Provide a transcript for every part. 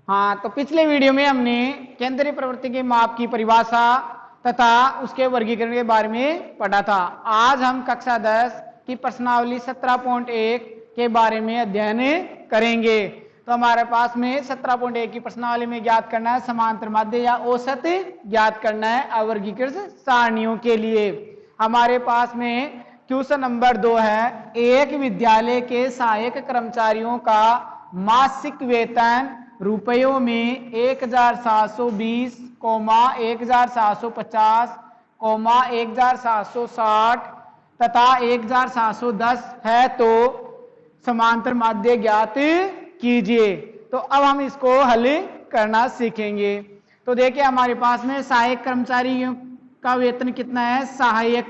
हाँ, तो पिछले वीडियो में हमने केंद्रीय प्रवृत्ति के माप की परिभाषा तथा उसके वर्गीकरण के बारे में पढ़ा था। आज हम कक्षा 10 की प्रश्नावली 17.1 के बारे में अध्ययन करेंगे। तो हमारे पास में 17.1 की प्रश्नावली में ज्ञात करना है समांतर माध्य या औसत ज्ञात करना है अवर्गीकृत सारणियों के लिए। हमारे पास में क्वेश्चन नंबर 2 है, एक विद्यालय के सहायक कर्मचारियों का मासिक वेतन रुपयों में 1720, 1750, 1760 तथा 1710 है तो समांतर माध्य ज्ञात कीजिए। तो अब हम इसको हल करना सीखेंगे। तो देखिए हमारे पास में सहायक कर्मचारियों का वेतन कितना है। सहायक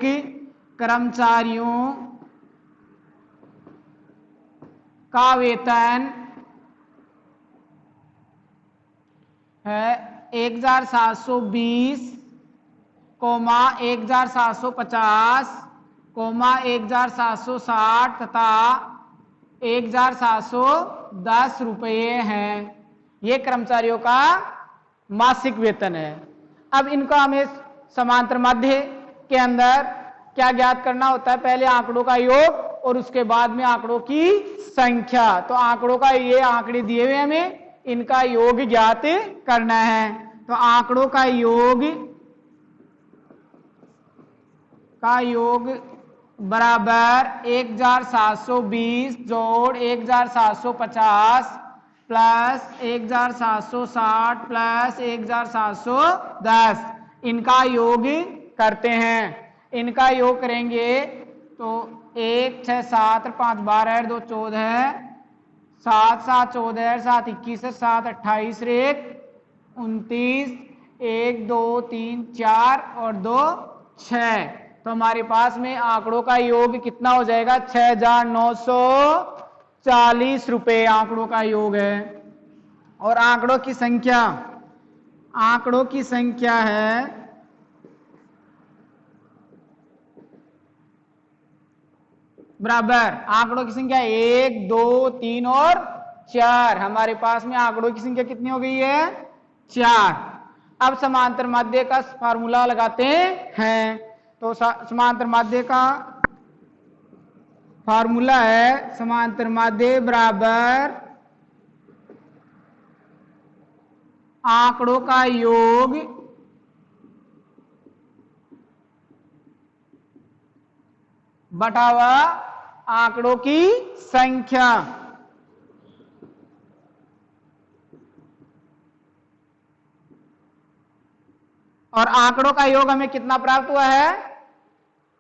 कर्मचारियों का वेतन है 1720, 1750, 1760 तथा 1710 रुपये हैं। ये कर्मचारियों का मासिक वेतन है। अब इनका हमें समांतर माध्य के अंदर क्या ज्ञात करना होता है। पहले आंकड़ों का योग और उसके बाद में आंकड़ों की संख्या। तो आंकड़ों का ये आंकड़े दिए हुए हमें, इनका योग ज्ञात करना है। तो आंकड़ों का योग बराबर 1720 जोड़ 1750 प्लस 1760 प्लस 1710, इनका योग करते हैं। इनका योग करेंगे तो 1 6 7 5 12 2 14, 7 7 14, 7 21, 7 28, 29, 1 2 3 4 और 2 6। तो हमारे पास में आंकड़ों का योग कितना हो जाएगा, 6940 रुपए आंकड़ों का योग है। और आंकड़ों की संख्या है बराबर आंकड़ों की संख्या 1 2 3 और 4। हमारे पास में आंकड़ों की संख्या कितनी हो गई है, 4। अब समांतर माध्य का फार्मूला लगाते हैं। तो समांतर माध्य का फार्मूला है समांतर माध्य बराबर आंकड़ों का योग बटा हुआ आंकड़ों की संख्या। और आंकड़ों का योग हमें कितना प्राप्त हुआ है,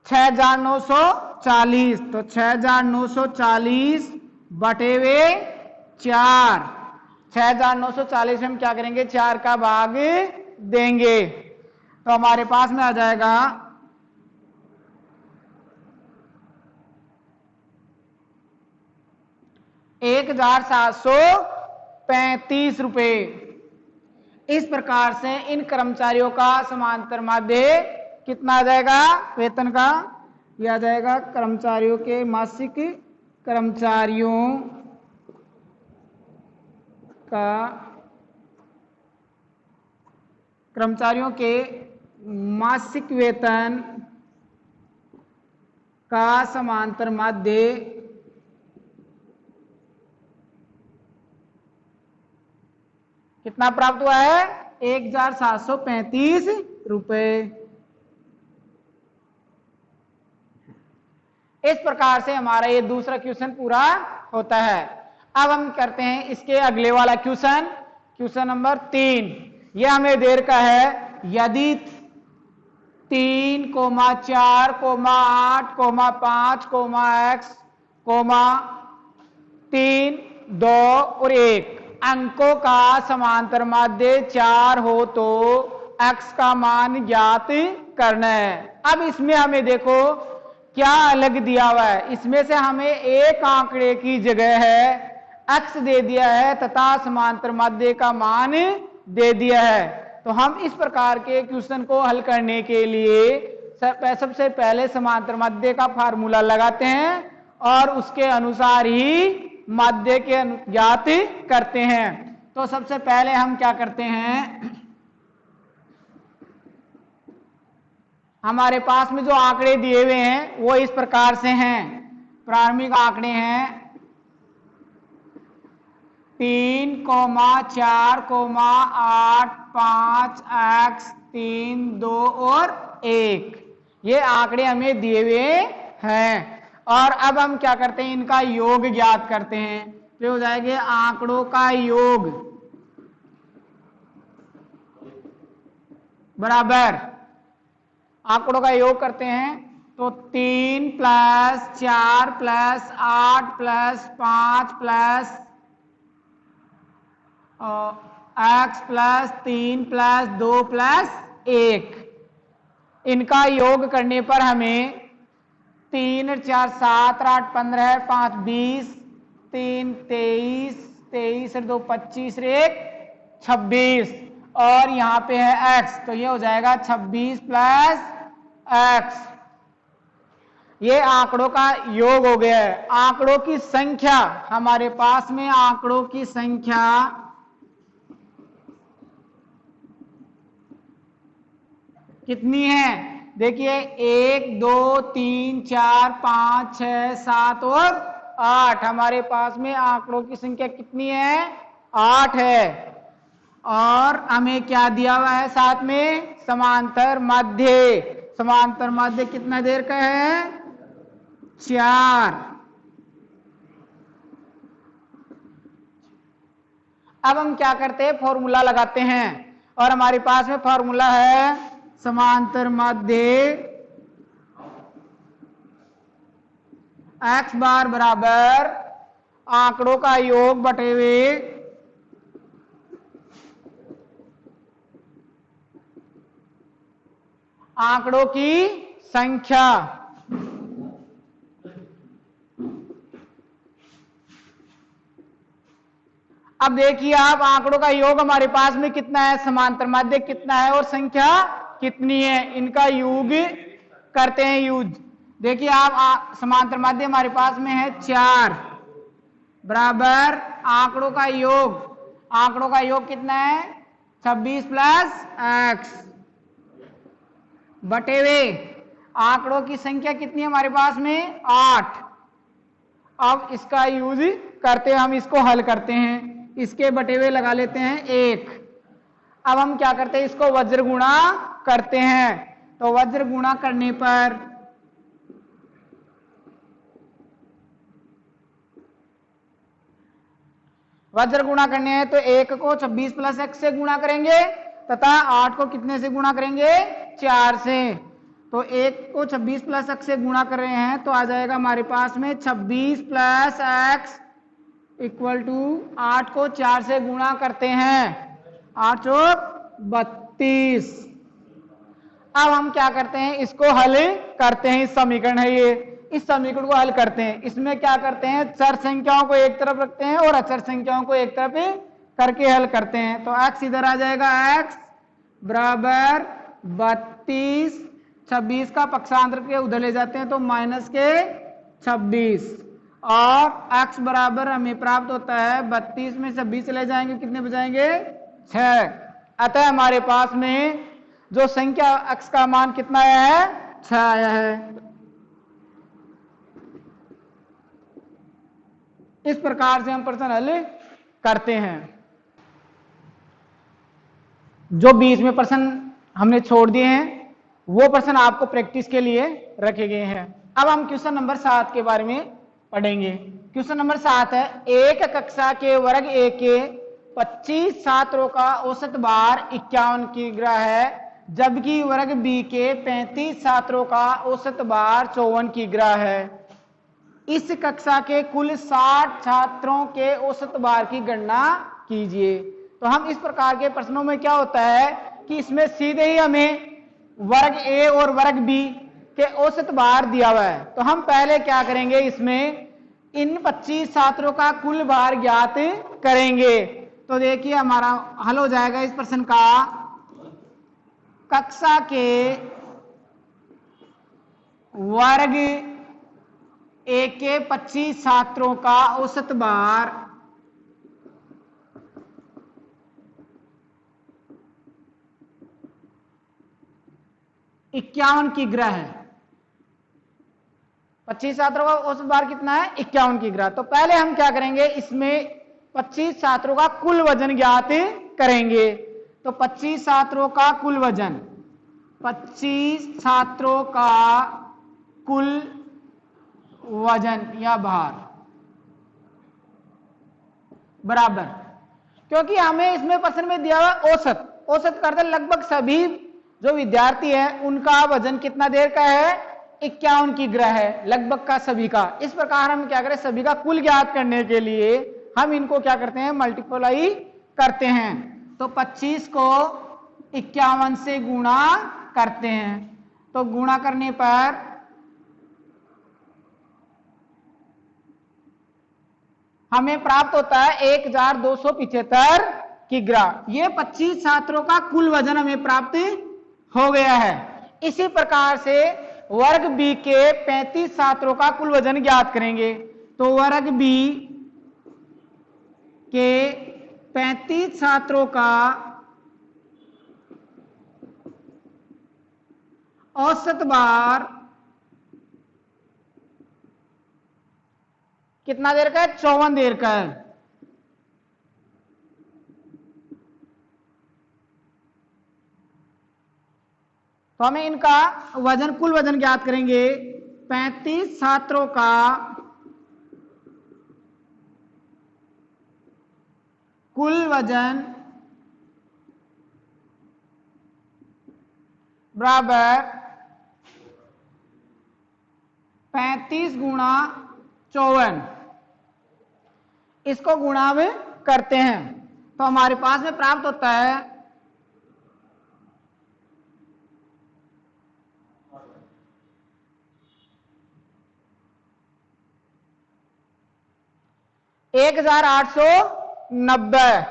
6940। तो 6940 बटे हुए 4। 6940 में हम क्या करेंगे, 4 का भाग देंगे। तो हमारे पास में आ जाएगा 1735 रुपए। इस प्रकार से इन कर्मचारियों का समांतर माध्य कितना आ जाएगा वेतन का, यह आ जाएगा कर्मचारियों के मासिक कर्मचारियों के मासिक वेतन का समांतर माध्य कितना प्राप्त हुआ है, 1735 रुपए। इस प्रकार से हमारा ये दूसरा क्वेश्चन पूरा होता है। अब हम करते हैं इसके अगले वाला क्वेश्चन नंबर 3। यह हमें दे रखा है, यदि 3, 4, 8, 5, x, 3, 2 और 1 अंकों का समांतर माध्य 4 हो तो x का मान ज्ञात करना है। अब इसमें हमें देखो क्या अलग दिया हुआ है। इसमें से हमें एक आंकड़े की जगह है x दे दिया है तथा समांतर माध्य का मान दे दिया है। तो हम इस प्रकार के क्वेश्चन को हल करने के लिए सबसे पहले समांतर माध्य का फार्मूला लगाते हैं और उसके अनुसार ही माध्य के ज्ञात करते हैं। तो सबसे पहले हम क्या करते हैं, हमारे पास में जो आंकड़े दिए हुए हैं वो इस प्रकार से हैं। प्रारंभिक आंकड़े हैं 3, 4, 8, 5, x 3, 2 और 1, ये आंकड़े हमें दिए हुए हैं। और अब हम क्या करते हैं, इनका योग ज्ञात करते हैं। तो हो जाएगा आंकड़ों का योग बराबर, आंकड़ों का योग करते हैं तो 3 + 4 + 8 + 5 + x + 3 + 2 + 1, इनका योग करने पर हमें 3, 4, 7, 8, 15, 5, 20, 3, 23, 23 और 2, 25 और 1, 26, और यहाँ पे है x, तो ये हो जाएगा 26 + x। ये आंकड़ों का योग हो गया है। आंकड़ों की संख्या, हमारे पास में आंकड़ों की संख्या कितनी है, देखिए 1, 2, 3, 4, 5, 6, 7 और 8, हमारे पास में आंकड़ों की संख्या कितनी है, 8 है। और हमें क्या दिया हुआ है साथ में, समांतर मध्य। समांतर मध्य कितना देर का है, 4। अब हम क्या करते हैं, फॉर्मूला लगाते हैं, और हमारे पास में फॉर्मूला है समांतर मध्य x बार बराबर आंकड़ों का योग बटे हुए आंकड़ों की संख्या। अब देखिए आप, आंकड़ों का योग हमारे पास में कितना है, समांतर माध्य कितना है और संख्या कितनी है, इनका योग करते हैं यूज। देखिए आप, समांतर माध्य हमारे पास में है 4 बराबर आंकड़ों का योग, आंकड़ों का योग कितना है 26 + x बटे हुए आंकड़ों की संख्या कितनी है हमारे पास में 8। अब इसका यूज करते हैं, हम इसको हल करते हैं, इसके बटे हुए लगा लेते हैं 1। अब हम क्या करते हैं, इसको वज्र गुणा करते हैं, तो वज्र गुणा करने पर वज्र गुणा करने हैं तो 1 को 26 + x से गुणा करेंगे तथा 8 को कितने से गुणा करेंगे, 4 से। तो 1 को 26 + x से गुणा कर रहे हैं तो आ जाएगा हमारे पास में 26 + x = 8 को 4 से गुणा करते हैं, 8 और 32। अब हम क्या करते हैं, इसको हल करते हैं, इस समीकरण है ये, इस समीकरण को हल करते हैं। इसमें क्या करते हैं, चर संख्याओं को एक तरफ रखते हैं और अचर संख्याओं को एक तरफ करके हल करते हैं। तो x इधर आ जाएगा, x बराबर 32, 26 का पक्षांतर के उधर ले जाते हैं तो माइनस के 26, और x बराबर हमें प्राप्त होता है 32 में 26 चले जाएंगे, कितने बचाएंगे 6। अतः हमारे पास में जो संख्या x का मान कितना आया है, 6 आया है। इस प्रकार से हम प्रश्न हल करते हैं। जो बीच में प्रश्न हमने छोड़ दिए हैं वो प्रश्न आपको प्रैक्टिस के लिए रखे गए हैं। अब हम क्वेश्चन नंबर 7 के बारे में पढ़ेंगे। क्वेश्चन नंबर 7 है, एक कक्षा के वर्ग ए के 25 छात्रों का औसत भार 51 किलोग्राम है, जबकि वर्ग बी के 35 छात्रों का औसत भार 54 किलोग्राम है। इस कक्षा के कुल 60 छात्रों के औसत भार की गणना कीजिए। तो हम इस प्रकार के प्रश्नों में क्या होता है कि इसमें सीधे ही हमें वर्ग ए और वर्ग बी के औसत भार दिया हुआ है। तो हम पहले क्या करेंगे, इसमें इन 25 छात्रों का कुल भार ज्ञात करेंगे। तो देखिए हमारा हल हो जाएगा इस प्रश्न का, कक्षा के वर्ग ए के 25 छात्रों का औसत भार 51 किग्रा है। 25 छात्रों का औसत भार कितना है? 51 किग्रा। तो पहले हम क्या करेंगे, इसमें 25 छात्रों का कुल वजन ज्ञात करेंगे। तो 25 छात्रों का कुल वजन, 25 छात्रों का कुल वजन या भार बराबर, क्योंकि हमें इसमें प्रश्न में दिया हुआ औसत, औसत करते लगभग सभी जो विद्यार्थी हैं उनका वजन कितना देर का है? 51 किग्रा है, लगभग का सभी का। इस प्रकार हम क्या करें, सभी का कुल ज्ञात करने के लिए हम इनको क्या करते हैं, मल्टीप्लाई करते हैं। तो 25 को 51 से गुणा करते हैं, तो गुणा करने पर हमें प्राप्त होता है 1275 किग्रा। ये 25 छात्रों का कुल वजन हमें प्राप्त हो गया है। इसी प्रकार से वर्ग बी के 35 छात्रों का कुल वजन ज्ञात करेंगे। तो वर्ग बी के 35 छात्रों का औसत भार कितना देर का है? 54 देर का है। तो हमें इनका वजन, कुल वजन ज्ञात करेंगे। 35 छात्रों का कुल वजन बराबर 35 गुणा 54, इसको गुणा में करते हैं तो हमारे पास में प्राप्त होता है 1890।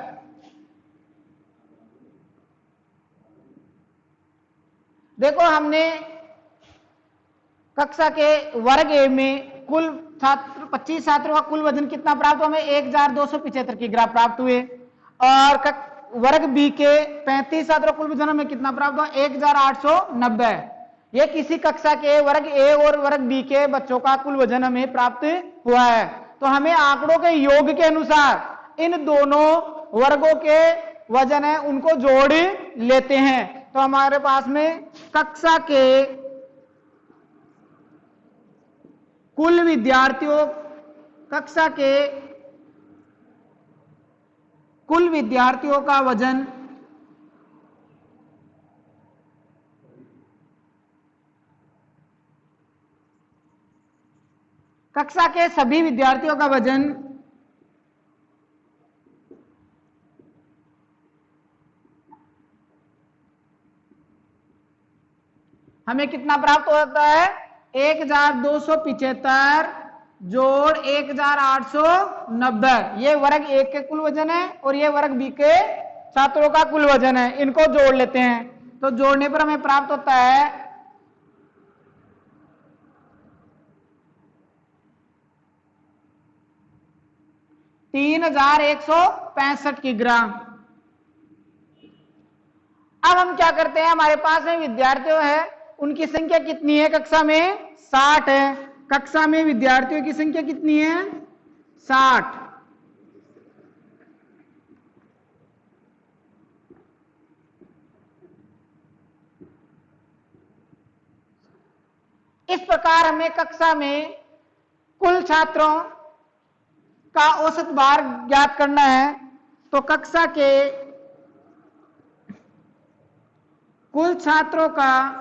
देखो हमने कक्षा के वर्ग ए में कुल छात्र 25 छात्रों का कुल वजन कितना प्राप्त हुआ? हमें 1275 किग्रा प्राप्त हुए। और वर्ग बी के 35 छात्रों का कुल वजन हमें कितना प्राप्त हुआ? 1890। ये किसी कक्षा के वर्ग ए और वर्ग बी के बच्चों का कुल वजन हमें प्राप्त हुआ है। तो हमें आंकड़ों के योग के अनुसार इन दोनों वर्गों के वजन है उनको जोड़ लेते हैं। तो हमारे पास में कक्षा के कुल विद्यार्थियों, कक्षा के कुल विद्यार्थियों का वजन कक्षा के सभी विद्यार्थियों का वजन हमें कितना प्राप्त होता है? 1275 जोड़ 1890। ये वर्ग ए के कुल वजन है और ये वर्ग बी के छात्रों का कुल वजन है, इनको जोड़ लेते हैं। तो जोड़ने पर हमें प्राप्त होता है 3165 किग्रा। अब हम क्या करते हैं, हमारे पास में विद्यार्थियों है, उनकी संख्या कितनी है कक्षा में? 60 है। कक्षा में विद्यार्थियों की संख्या कितनी है? 60। इस प्रकार हमें कक्षा में कुल छात्रों का औसत भार ज्ञात करना है। तो कक्षा के कुल छात्रों का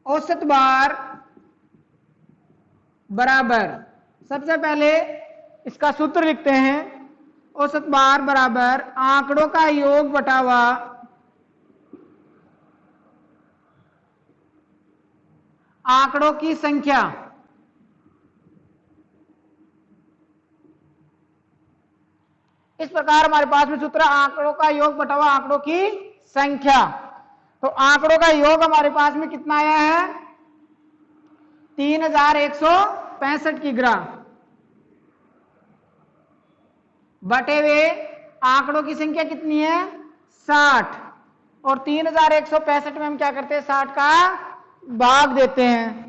औसत भार बराबर, सबसे पहले इसका सूत्र लिखते हैं, औसत भार बराबर आंकड़ों का योग बटावा आंकड़ों की संख्या। इस प्रकार हमारे पास में सूत्र आंकड़ों का योग बटावा आंकड़ों की संख्या। तो आंकड़ों का योग हमारे पास में कितना आया है? 3165 किग्रा बटे हुए आंकड़ों की संख्या कितनी है 60 और 3165 में हम क्या करते हैं 60 का भाग देते हैं।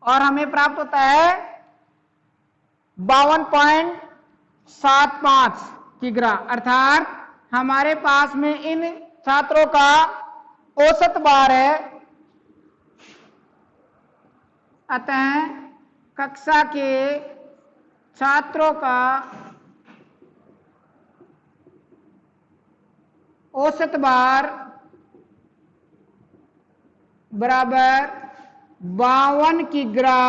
और हमें प्राप्त होता है 52.75 किग्रा, अर्थात हमारे पास में इन छात्रों का औसत भार है। अतः कक्षा के छात्रों का औसत भार बराबर 52 किग्रा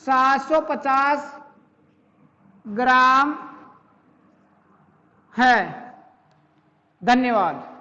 750 ग्राम है। धन्यवाद।